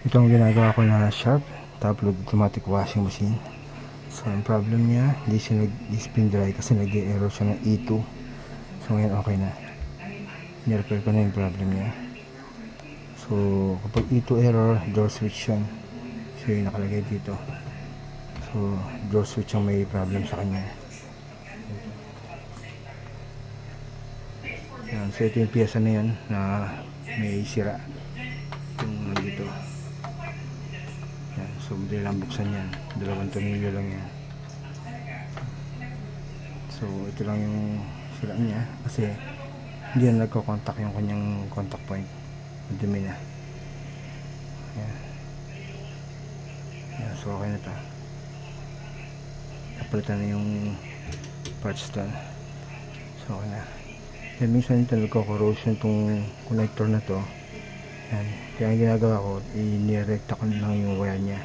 Ito ang ginagawa ko na sharp top load automatic washing machine. So ang problem niya, hindi siya nag-spin dry kasi nag-error siya ng E2. So ngayon okay na, nirepair ko na yung problem niya. So kapag E2 error, door switch yun. So yung nakalagay dito, so door switch ang may problem sa kanya. Yan, so ito yung piyesa na yan na may sira yung nandito. Yan, so hindi lang buksan yan, 2 tornilyo lang yan. So ito lang yung sira niya kasi hindi na nagko-contact yung kanyang contact point, madumi na. Yan. Yan, so okay na to, napalitan na yung parts doon, so okay na. Yan, minsan ito nagko-corrosion itong connector na to. Yan, kaya ang ginagawa ko, inirekta ko lang yung wire nya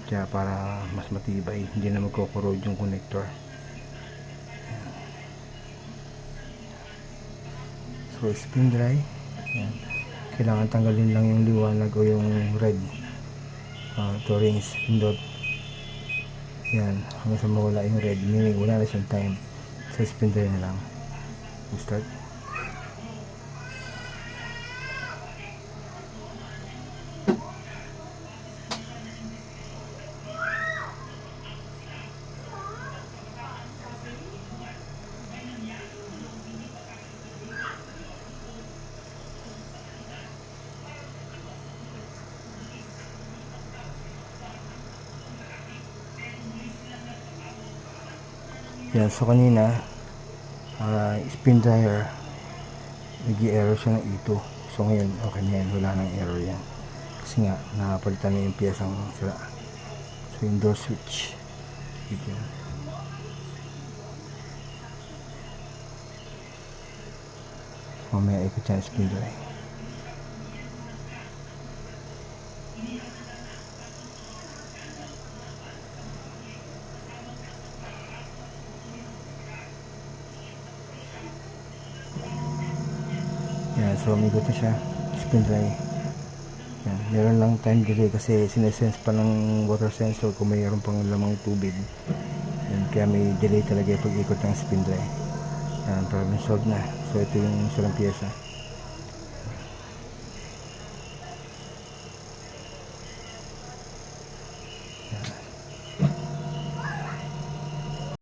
kaya para mas matibay, hindi na magko-corrode yung connector. Yan. So spin dry. Yan, kailangan tanggalin lang yung liwanag o yung red to rinse pindot. Yan, hanggang sa mawala yung red, meaning wala na siyang time. So spin dry na lang. Start. Yan, so kanina spin dryer nag-i-error siya ng E2. So ngayon okay na yan, wala nang error yan kasi nga napalitan na yung piyesang sira. So yung door switch dito yan. Mamaya ikot yan spin dry. Yan, so umigot na siya, spin dry. Yan, meron lang time delay kasi sinesense pa ng water sensor kung mayroon pang lamang tubig. Yan, kaya may delay talaga pag ikot ng spin dry. Yan, problem solved na. So ito yung silang piyesa.